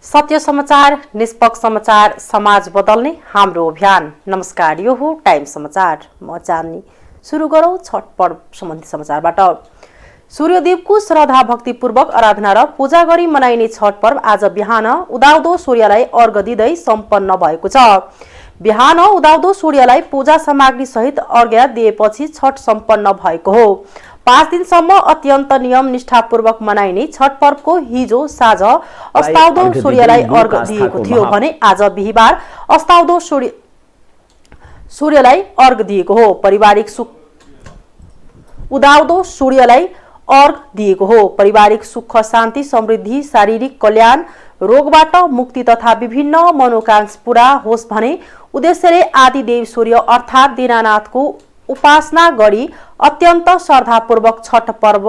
सत्य समाचार, निष्पक्ष समाचार, समाज बदल्ने हाम्रो अभियान। नमस्कार, यो हो टाइम समाचार। म चाँदनी। सुरु गरौँ छठ पर्व सम्बन्धी समाचारबाट। सूर्यदेवको श्रद्धा भक्तिपूर्वक आराधना र पूजा गरी मनाइने छठ पर्व आज बिहान उदाउँदो सूर्यलाई अर्घ दिँदै सम्पन्न भएको छ। बिहान उदाउँदो सूर्यलाई पूजा सामग्री सहित अर्घ्य दिएपछि छठ सम्पन्न भएको हो। 5 दिनसम्म अत्यन्त नियम निष्ठापूर्वक मनाइने छठ पर्वको हिजो साँझ अस्ताउँदो सूर्यलाई अर्घ दिएको थियो भने आज बिहिबार अस्ताउँदो सूर्यलाई अर्घ दिएको हो। उदाउँदो सूर्यलाई अर्घ दिएको हो। पारिवारिक सुख शान्ति समृद्धि शारीरिक कल्याण रोगबाट मुक्ति तथा विभिन्न मनोकांक्षा पूरा होस् भन्ने उद्देश्यले आदिदेव सूर्य अर्थात् दीनानाथको उपासना गरी अत्यन्त श्रद्धापूर्वक छठ पर्व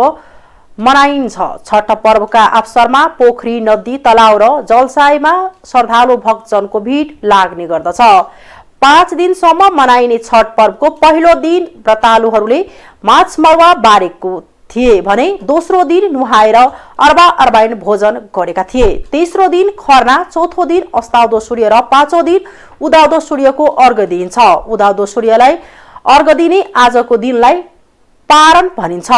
मनाइन्छ। छठ पर्वका अवसरमा पोखरी नदी तलाउ र जलसायमा श्रद्धालु भक्तजनको भिड लाग्ने गर्दछ। 5 दिनसम्म मनाइने छठ पर्वको पहिलो दिन व्रतालुहरूले माछ मरुवा बारेको थिए भने दोस्रो दिन नुहाएर अर्बा अर्बाइन भोजन गरेका थिए। तेस्रो दिन खरना, चौथो दिन अस्ताउँदो सूर्य र पाँचौं दिन उदाउँदो सूर्यको अर्घ दिइन्छ। उदाउँदो सूर्यलाई अर्घ दिने आजको दिनलाई पारण भनिन्छ।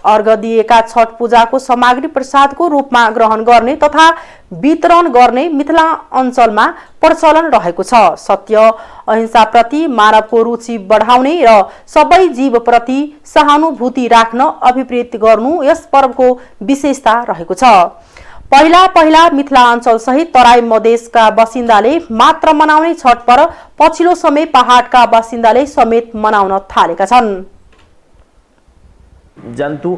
अर्घ दिएका छठ पूजाको सामग्री प्रसादको रूपमा ग्रहण गर्ने तथा वितरण गर्ने मिथिला अञ्चलमा प्रचलन रहेको छ। सत्य अहिंसा प्रति मानवको रुचि बढाउने र सबै जीवप्रति सहानुभूति राख्न अभिप्रेत गर्नु यस पर्वको विशेषता रहेको छ। पहिला मिथिला अञ्चल सहित तराई मधेसका बासिन्दाले मात्र मनाउने छठ पर्व पछिल्लो समय पहाडका बासिन्दाले समेत मनाउन थालेका छन्। जन्तु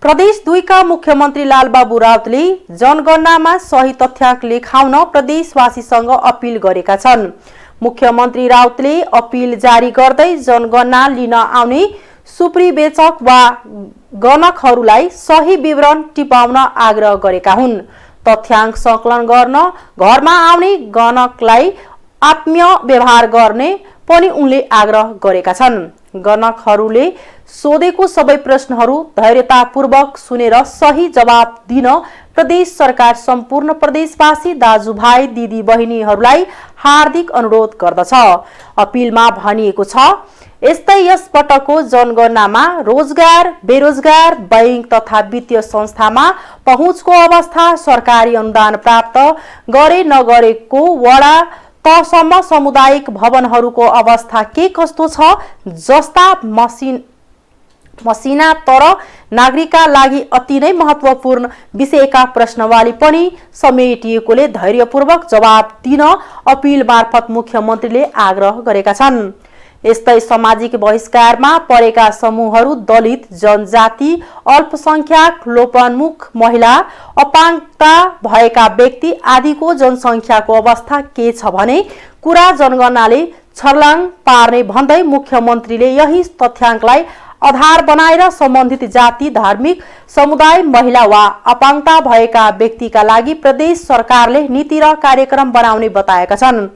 प्रदेश 2 का मुख्यमन्त्री लालबाबु राउतले जनगणनामा सही तथ्याङ्क लेखाउन प्रदेशवासीसँग अपील गरेका छन्। मुख्यमन्त्री राउतले अपील जारी गर्दै जनगणना लिन आउने सुपरिवेक्षक वा गणकहरूलाई सही विवरण टिपाउन आग्रह गरेका हुन्। तथ्याङ्क संकलन गर्न घरमा आउने गणकलाई आत्मीय व्यवहार गर्ने पनि उनले आग्रह गरेका छन्। गणकहरूले सोधेको सबै प्रश्नहरू धैर्यतापूर्वक सुनेर सही जवाब दिन प्रदेश सरकार सम्पूर्ण प्रदेशवासी दाजुभाइ दिदी बहिनीहरूलाई हार्दिक अनुरोध गर्दछ। अपिलमा भनिएको छ, यस्तै यस पटकको जनगणनामा रोजगार, बेरोजगार, बैंक तथा वित्तीय संस्थामा पहुँचको अवस्था, सरकारी अनुदान प्राप्त गरे नगरेको वडा तहसम्म सामुदायिक भवनहरूको अवस्था के कस्तो छ जस्ता मसिना तर नागरिकका लागि अति नै महत्त्वपूर्ण विषयका प्रश्नवाली पनि समेटिएकोले धैर्यपूर्वक जवाब दिन अपिल मार्फत मुख्यमन्त्रीले आग्रह गरेका छन्। यस्तै सामाजिक बहिष्कारमा परेका समूहहरू दलित, जनजाति, अल्पसंख्यक, लोपोन्मुख, महिला, अपाङ्गता भएका व्यक्ति आदिको जनसङ्ख्याको अवस्था के छ भने कुरा जनगणनाले छर्लाङ पार्ने भन्दै मुख्यमन्त्रीले यही तथ्याङ्कलाई आधार बनाएर सम्बन्धित जाति, धार्मिक समुदाय, महिला वा अपाङ्गता भएका व्यक्तिका लागि प्रदेश सरकारले नीति र कार्यक्रम बनाउने बताएका छन्।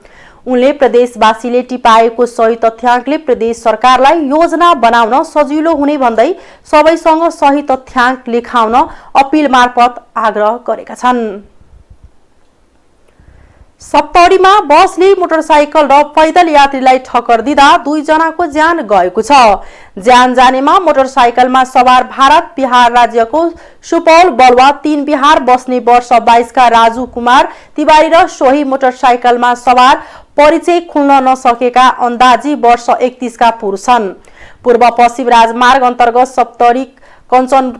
उनले प्रदेशवासीले टिपाएको सही तथ्याङ्कले प्रदेश सरकारलाई योजना बनाउन सजिलो हुने भन्दै सबैसँग सही तथ्याङ्क लेखाउन अपिल मार्फत आग्रह गरेका छन्। सप्तरीमा बसले मोटरसाइकल र पैदल यात्रीलाई ठक्कर दिँदा 2 जनाको ज्यान गएको छ। ज्यान जानेमा मोटरसाइकलमा सवार भारत बिहार राज्यको सुपौल बलुवा 3 बिहार बस्ने वर्ष 22 का राजू कुमार तिवारी र सोही मोटरसाइकलमा सवार परिचय खुल्न नसकेका अन्दाजी वर्ष 31 का पुरुष छन्। पूर्व पश्चिम राजमार्ग अन्तर्गत सप्तरी कञ्चन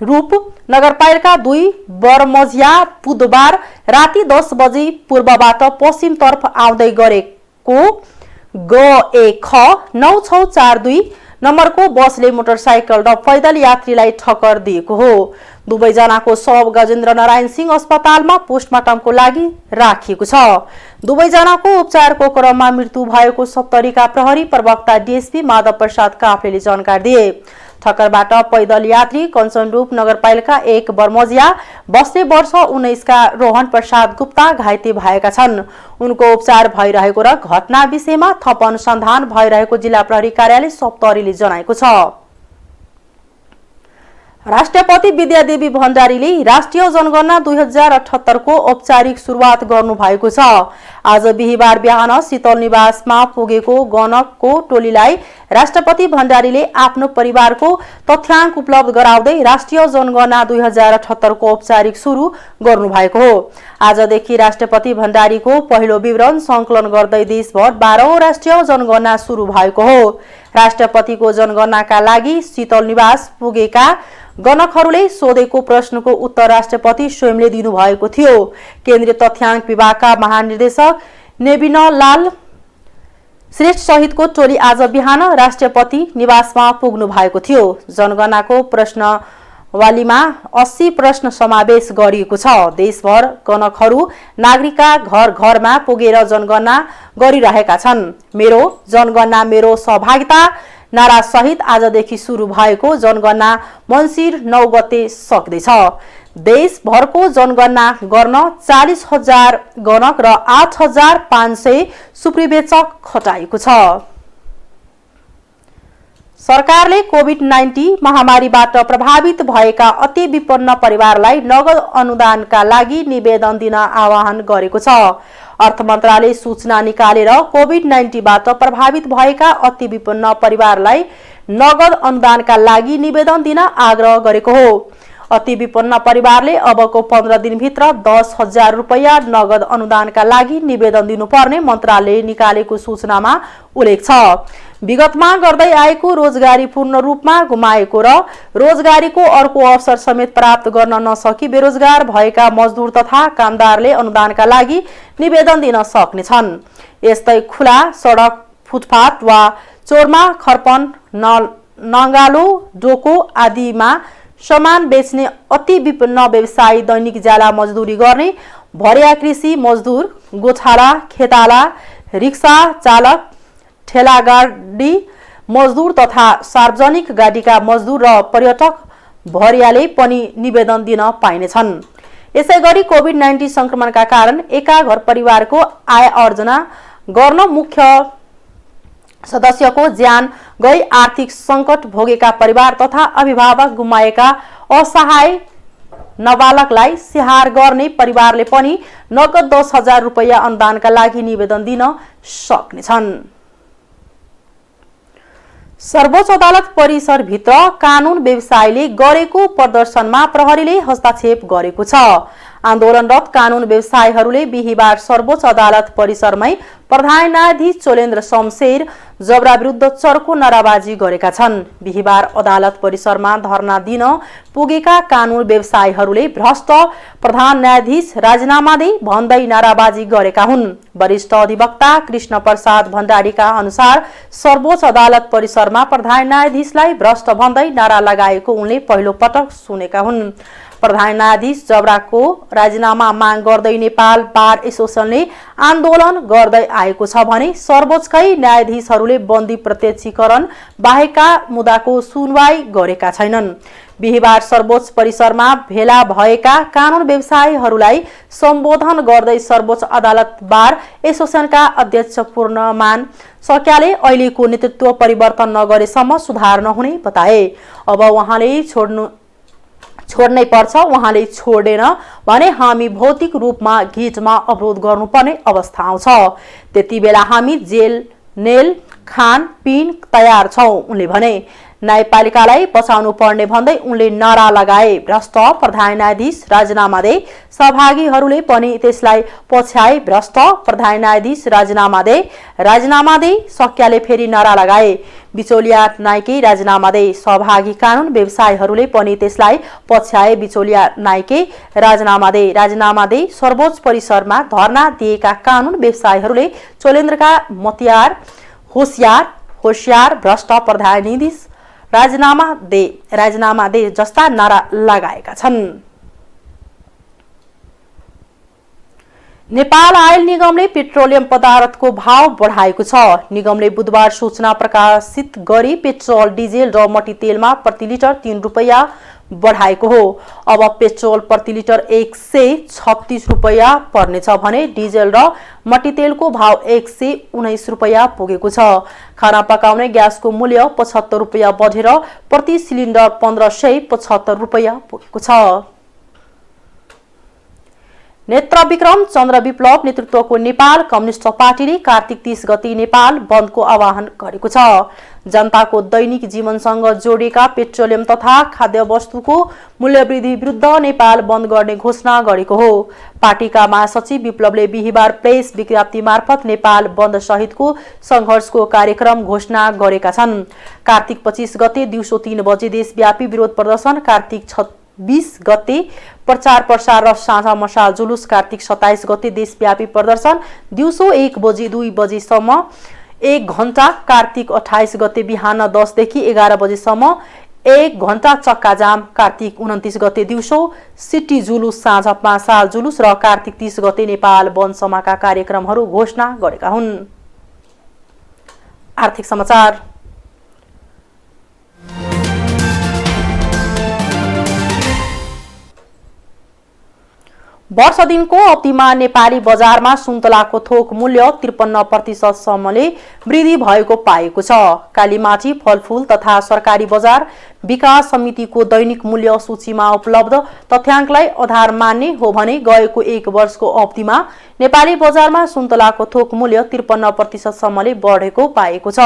रूप नगरपालिका 2 बरमझिया बुधबार राति 10 बजे पूर्वबाट पश्चिमतर्फ आउँदै गरेको ग1ख 9642 नम्बरको बसले मोटरसाइकल र पैदल यात्रीलाई ठक्कर दिएको हो। दुवैजनाको शव गजेन्द्र नारायण सिंह अस्पतालमा पोस्टमार्टमको लागि राखिएको छ। दुवैजनाको उपचारको क्रममा मृत्यु भएको सप्तरीका प्रहरी प्रवक्ता डीएसपी माधव प्रसाद काफ्लेले जानकारी दिए। ठक्करबाट पैदल यात्री कञ्चनरूप नगरपालिका 1 बर्मजिया बस्ने वर्ष 19 का रोहन प्रसाद गुप्ता घाइते भएका छन्। उनको उपचार भइरहेको र घटना विषयमा थप अनुसन्धान भइरहेको जिल्ला प्रहरी कार्यालय सप्तरीले जनाएको छ। राष्ट्रपति विद्यादेवी भण्डारीले राष्ट्रिय जनगणना 2078 को औपचारिक सुरुवात गर्नु भएको छ। आज बिहीबार बिहान शीतल निवासमा पुगेको गणकको टोलीलाई राष्ट्रपति भण्डारीले आफ्नो परिवारको तथ्याङ्क उपलब्ध गराउँदै राष्ट्रिय जनगणना 2078 को औपचारिक सुरु गर्नु भएको हो। आजदेखि राष्ट्रपति भण्डारीको पहिलो विवरण संकलन गर्दै देशभर 12औं राष्ट्रिय जनगणना सुरु भएको हो। राष्ट्रपतिको जनगणनाका लागि शीतल निवास पुगेका गणकहरूले सोधेको प्रश्नको उत्तर राष्ट्रपति स्वयंले दिनुभएको थियो। केन्द्रीय तथ्याङ्क विभागका महानिर्देशक नेबिनलाल श्रेष्ठ सहितको टोली आज बिहान राष्ट्रपति निवासमा पुग्नु भएको थियो। जनगणनाको प्रश्नवालीमा 80 प्रश्न समावेश गरिएको छ। देशभर गणकहरू नागरिकका घर घरमा पुगेर जनगणना गरिरहेका छन्। मेरो जनगणना मेरो सहभागिता नारा सहित आजदेखि सुरु भएको जनगणना मङ्सिर 9 गते सक्दैछ। देशभरको जनगणना गर्न 40,000 गणक र 8,500 सुप्रिवेचक खटाइएको छ। सरकारले कोभिड-19 महामारीबाट प्रभावित भएका अति विपन्न परिवारलाई नगद अनुदानका लागि निवेदन दिन आह्वान गरेको छ। अर्थ मन्त्रालयले सूचना निकालेर कोभिड-19 बाट प्रभावित भएका अति विपन्न परिवारलाई नगद अनुदानका लागि निवेदन दिन आग्रह गरेको हो। अति विपन्न परिवारले अबको 15 दिनभित्र 10,000 रुपैयाँ नगद अनुदानका लागि निवेदन दिनुपर्ने मन्त्रालयले निकालेको सूचनामा उल्लेख छ। विगतमा गर्दै आएको रोजगारी पूर्ण रूपमा गुमाएको र रोजगारीको अर्को अवसर समेत प्राप्त गर्न नसकी बेरोजगार भएका मजदुर तथा कामदारले अनुदानका लागि निवेदन दिन सक्नेछन्। यस्तै खुला सडक, फुटपाथ वा चोरमा खर्पन, नङ्गालो, डोको आदिमा सामान बेच्ने अति विपन्न व्यवसायी, दैनिक ज्याला मजदुरी गर्ने भरिया कृषि मजदुर, गोठाला, खेताला, रिक्सा चालक, ठेलागाडी मजदुर तथा सार्वजनिक गाडीका मजदुर र पर्यटक भरियाले पनि निवेदन दिन पाइनेछन्। यसैगरी कोभिड-19 संक्रमणका कारण एका घर परिवारको आय आर्जना गर्न मुख्य सदस्यको ज्यान गई आर्थिक संकट भोगेका परिवार तथा अभिभावक गुमाएका असहाय नाबालकलाई स्याहार गर्ने परिवारले पनि नगद 10,000 रुपैयाँ अनुदानका लागि निवेदन दिन सक्नेछन्। सर्वोच्च अदालत परिसरभित्र कानून व्यवसायीले गरेको प्रदर्शनमा प्रहरीले हस्तक्षेप गरेको छ। आन्दोलनरत कानून व्यवसायीहरूले बिहीबार सर्वोच्च अदालत परिसरमै प्रधान न्यायाधीश चोलेन्द्र शमशेर जबरा विरुद्ध चर्को नाराबाजी गरेका छन्। बिहीबार अदालत परिसरमा धरना दिन पुगेका कानून व्यवसायीहरूले भ्रष्ट प्रधान न्यायाधीश राजीनामा दे भन्दै नाराबाजी गरेका हुन्। वरिष्ठ अधिवक्ता कृष्ण प्रसाद भण्डारीका अनुसार सर्वोच्च अदालत परिसरमा प्रधान न्यायाधीशलाई भ्रष्ट भन्दै नारा लगाएको उनले पहिलो पटक सुनेका हुन्। प्रधान न्यायाधीश जबराको राजीनामा माग गर्दै नेपाल बार एसोसिएसनले आन्दोलन गर्दै आएको छ भने सर्वोच्चकै न्यायाधीशहरूले बन्दी प्रत्यक्षीकरण बाहेकका मुद्दाको सुनवाई गरेका छैनन्। बिहीबार सर्वोच्च परिसरमा भेला भएका कानून व्यवसायीहरूलाई सम्बोधन गर्दै सर्वोच्च अदालत बार एसोसिएसनका अध्यक्ष पूर्णमान सक्याले अहिलेको नेतृत्व परिवर्तन नगरेसम्म सुधार नहुने बताए। अब उहाँले छोड्नै पर्छ, उहाँले छोडेन भने हामी भौतिक रूपमा गेटमा अवरोध गर्नुपर्ने अवस्था आउँछ। त्यति बेला हामी जेल नेल खान पिन तयार छौं उनले भने। न्यायपालिकालाई बचाउनु पर्ने भन्दै उनले नारा लगाए। भ्रष्ट प्रधान न्यायाधीश राजीनामा दे, सहभागीहरूले पनि त्यसलाई पछ्याए। भ्रष्ट प्रधान न्यायाधीश राजीनामा दे सक्याले फेरि नारा लगाए। बिचौलिया नाइके राजीनामा दे, सहभागी कानून व्यवसायीहरूले पनि त्यसलाई पछ्याए। बिचौलिया नाइके राजीनामा दे। सर्वोच्च परिसरमा धरना दिएका कानून व्यवसायीहरूले चोलेन्द्रका मतियार होशियार भ्रष्ट प्रधान न्यायाधीश राजीनामा दे जस्ता नारा लगाएका छन्। नेपाल आयल निगमले पेट्रोलियम पदार्थको भाव बढाएको छ। निगमले बुधबार सूचना प्रकाशित गरी पेट्रोल, डिजेल र मट्टी तेलमा प्रति लिटर 3 रुपैयाँ बढाएको हो। अब पेट्रोल प्रति लिटर 136 रुपैयाँ पर्नेछ भने डिजेल र मट्टीतेलको भाव 119 रुपैयाँ पुगेको छ। खाना पकाउने ग्यासको मूल्य 75 रुपैयाँ बढेर प्रति सिलिन्डर 1575 रुपैयाँ पुगेको छ। नेत्र विक्रम चन्द्र विप्लव नेतृत्वको नेपाल कम्युनिस्ट पार्टीले कार्तिक 30 गते नेपाल बन्दको आह्वान गरेको छ। जनताको दैनिक जीवनसँग जोडिएका पेट्रोलियम तथा खाद्य वस्तुको मूल्यवृद्धि विरुद्ध नेपाल बन्द गर्ने घोषणा गरेको हो। पार्टीका महासचिव विप्लवले बिहिबार प्रेस विज्ञप्ति मार्फत नेपाल बन्द सहितको संघर्षको कार्यक्रम घोषणा गरेका छन्। कार्तिक 25 गते दिउँसो 3 बजे देशव्यापी विरोध प्रदर्शन, कार्तिक 26 गते प्रचार प्रसार र साझा मशाल जुलुस, कार्तिक 27 गते देशव्यापी प्रदर्शन दिउँसो 1 बजे 2 बजेसम्म 1 घण्टा, कार्तिक 28 गते बिहान 10 देखि 11 बजेसम्म 1 घण्टा चक्का जाम, कार्तिक 29 गते दिउँसो सिटी जुलुस, साँझ मशाल जुलुस र कार्तिक 30 गते नेपाल बन्द समाका कार्यक्रमहरू घोषणा गरेका हुन्। आर्थिक समाचार। वर्ष दिनको अवधिमा नेपाली बजारमा सुन्तलाको थोक मूल्य 53% सम्मले वृद्धि भएको पाएको छ। कालीमाटी फलफूल तथा सरकारी बजार विकास समितिको दैनिक मूल्य सूचीमा उपलब्ध तथ्याङ्कलाई आधार मान्ने हो भने गएको 1 वर्षको अवधिमा नेपाली बजारमा सुन्तलाको थोक मूल्य 53% सम्मले बढेको पाएको छ।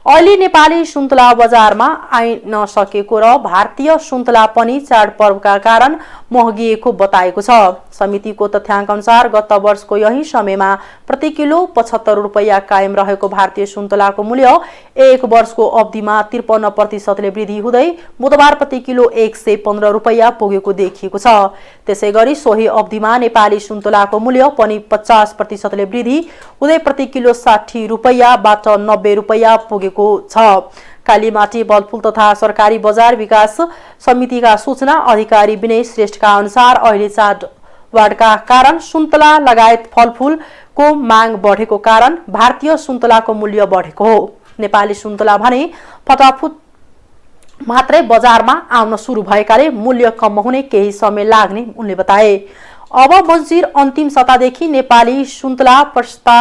अहिले नेपाली सुन्तला बजारमा आइन सकेको र भारतीय सुन्तला पनि चाडपर्वका कारण महँगिएको बताएको छ। समितिको तथ्याङ्क अनुसार गत वर्षको यही समयमा प्रति किलो 75 रुपैयाँ कायम रहेको भारतीय सुन्तलाको मूल्य 1 वर्षको अवधिमा 53%ले वृद्धि हुँदै बुधबार प्रति किलो 115 रुपैयाँ पुगेको देखिएको छ। त्यसैगरी सोही अवधिमा नेपाली सुन्तलाको मूल्य पनि 50%ले वृद्धि हुँदै प्रति किलो 60 रुपैयाँबाट 90 रुपैयाँ पुगेको छ। कालीमाटी फलफूल तथा सरकारी बजार विकास समितिका सूचना अधिकारी विनय श्रेष्ठका अनुसार अहिले चाडबाडका कारण सुन्तला लगायत फलफूलको माग बढेको कारण भारतीय सुन्तलाको मूल्य बढेको हो। नेपाली सुन्तला भने फटाफट मात्रै बजारमा आउन सुरु भएकाले मूल्य कम हुने केही समय लाग्ने उनले बताए। अब मन्जिर अन्तिम सत्तादेखि नेपाली सुन्तला प्रस्ता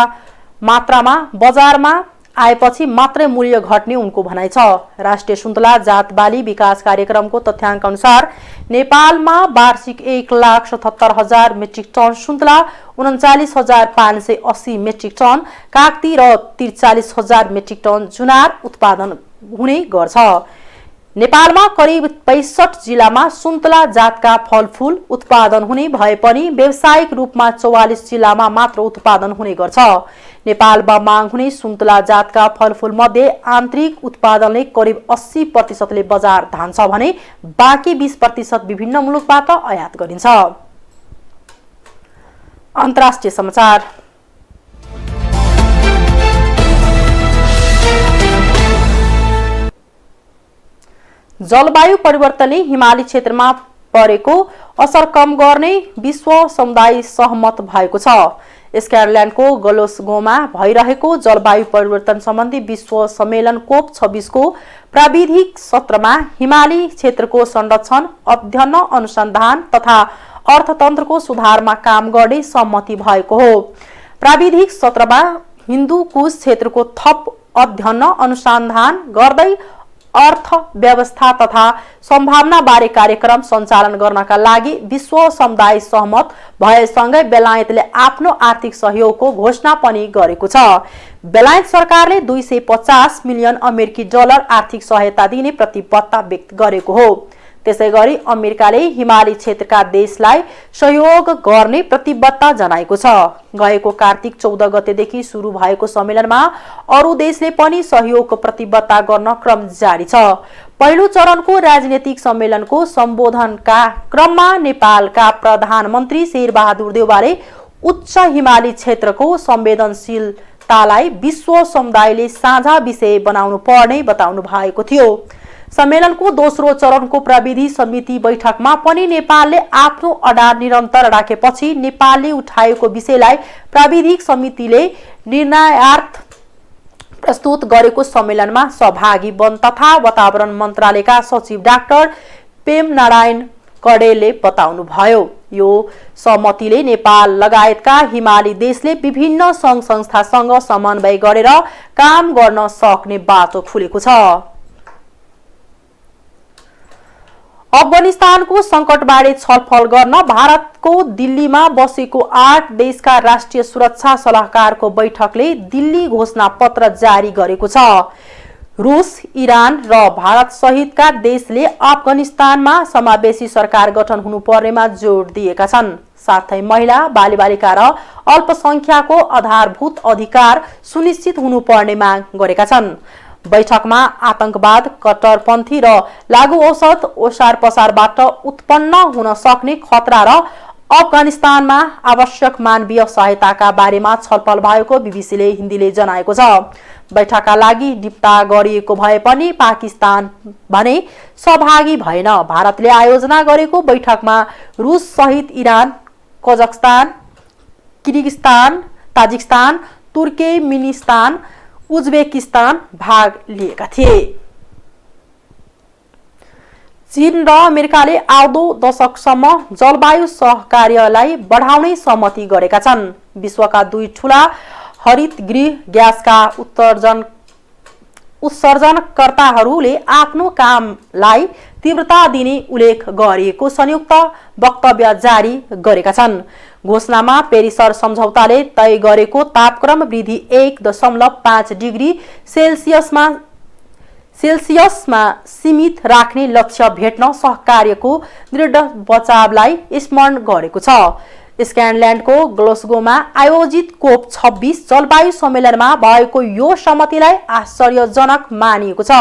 मात्रामा बजारमा आएपछि मात्रै मूल्य घट्ने उनको भनाइ छ। राष्ट्रिय सुन्तला जात बाली विकास कार्यक्रमको तथ्याङ्क अनुसार नेपालमा वार्षिक 1,77,000 मेट्रिक टन सुन्तला, 39,580 मेट्रिक टन काक्ती र 43,000 मेट्रिक टन जुनार उत्पादन हुने गर्छ। नेपालमा करिब 65 जिल्लामा सुन्तला जातका फलफूल उत्पादन हुने भए पनि व्यावसायिक रूपमा 44 जिल्लामा मात्र उत्पादन हुने गर्छ। नेपालमा माग हुने सुन्तला जातका फलफूल मध्ये आन्तरिक उत्पादनले करिब 80%ले बजार धान्छ भने बाँकी 20% विभिन्न मुलुकबाट आयात गरिन्छ। अन्तर्राष्ट्रिय समाचार। जलवायु परिवर्तनले हिमाली क्षेत्रमा परेको असर कम गर्ने विश्व समुदाय सहमत भएको छ। स्कटल्यान्डको ग्लासगोमा भइरहेको जलवायु परिवर्तन सम्बन्धी विश्व सम्मेलन कोप 26 को प्राविधिक सत्रमा हिमाली क्षेत्रको संरक्षण, अध्ययन, अनुसन्धान तथा अर्थतन्त्रको सुधारमा काम गर्ने सहमति भएको हो। प्राविधिक सत्रमा हिन्दुकुश क्षेत्रको थप अध्ययन अनुसन्धान गर्दै अर्थव्यवस्था तथा सम्भावना बारे कार्यक्रम सञ्चालन गर्नका लागि विश्व समुदाय सहमत भएसँगै बेलायतले आफ्नो आर्थिक सहयोगको घोषणा पनि गरेको छ। बेलायत सरकारले 250 मिलियन अमेरिकी डलर आर्थिक सहायता दिने प्रतिबद्धता व्यक्त गरेको हो। त्यसैगरी अमेरिकाले हिमाली क्षेत्रका देशलाई सहयोग गर्ने प्रतिबद्धता जनाएको छ। गएको कार्तिक 14 गतेदेखि सुरु भएको सम्मेलनमा अरू देशले पनि सहयोगको प्रतिबद्धता गर्न क्रम जारी छ। पहिलो चरणको राजनीतिक सम्मेलनको सम्बोधनका क्रममा नेपालका प्रधानमन्त्री शेरबहादुर देउवाले उच्च हिमाली क्षेत्रको संवेदनशीलतालाई विश्व समुदायले साझा विषय बनाउनु पर्ने बताउनु भएको थियो। सम्मेलनको दोस्रो चरणको प्रविधि समिति बैठकमा पनि नेपालले आफ्नो अडान निरन्तर राखेपछि नेपालले उठाएको विषयलाई प्राविधिक समितिले निर्णयार्थ प्रस्तुत गरेको सम्मेलनमा सहभागी वन तथा वातावरण मन्त्रालयका सचिव डाक्टर प्रेम नारायण कडेलले बताउनुभयो। यो सहमतिले नेपाल लगायतका हिमाली देशले विभिन्न सङ्घ संस्थासँग समन्वय गरेर काम गर्न सक्ने बाटो खुलेको छ। अफगानिस्तानको संकटबारे छलफल गर्न भारतको दिल्लीमा बसेको 8 देशका राष्ट्रिय सुरक्षा सल्लाहकारको बैठकले दिल्ली घोषणा पत्र जारी गरेको छ। रूस, इरान र भारत सहितका देशले अफगानिस्तानमा समावेशी सरकार गठन हुनुपर्नेमा जोड दिएका छन्। साथै महिला, बालबालिका र अल्पसंख्यकको आधारभूत अधिकार सुनिश्चित हुनुपर्ने माग गरेका छन्। बैठकमा आतंकवाद, कट्टरपन्थी र लागू औषध ओसार पसारबाट उत्पन्न हुन सक्ने खतरा र अफगानिस्तानमा आवश्यक मानवीय सहायताका बारेमा छलफल भएको बीबीसीले हिन्दीले जनाएको छ। बैठकका लागि निम्ता गरिएको भए पनि पाकिस्तान भने सहभागी भएन। भारतले आयोजना गरेको बैठकमा रूस सहित Iran, Kazakhstan, Kyrgyzstan, Tajikistan, Turkmenistan, Uzbekistan भाग लिएका थिए। चीन र अमेरिकाले आउँदो दशकसम्म जलवायु सहकार्यलाई बढाउने सहमति गरेका छन्। विश्वका दुई ठूला हरित गृह ग्यासका उत्सर्जनकर्ताहरूले आफ्नो कामलाई तीव्रता दिने उल्लेख गरिएको संयुक्त वक्तव्य जारी गरेका छन्। घोषणामा पेरिस सम्झौताले तय गरेको तापक्रम वृद्धि 1.5 डिग्री सेल्सियसमा सीमित राख्ने लक्ष्य भेट्न सहकार्यको दृढ बचावलाई स्मरण गरेको छ। स्कटल्यान्डको ग्लासगोमा आयोजित कोप 26 जलवायु सम्मेलनमा भएको यो सहमतिलाई आश्चर्यजनक मानिएको छ।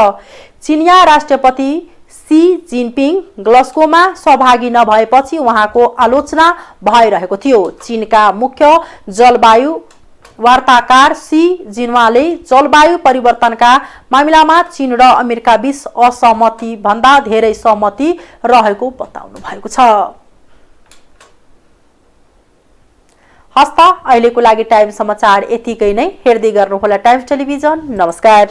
चिनिया राष्ट्रपति सी जिनपिङ ग्लासगोमा सहभागी नभएपछि उहाँको आलोचना भइरहेको थियो। चीनका मुख्य जलवायु वार्ताकार सी जिनवाले जलवायु परिवर्तनका मामिलामा चीन र अमेरिका बीच असहमति भन्दा धेरै सहमति रहेको बताउनु भएको छ। हस्त अहिलेको लागि टाइम समाचार यतिकै नै। हेर्दै गर्नुहोला टाइम्स टेलिभिजन। नमस्कार।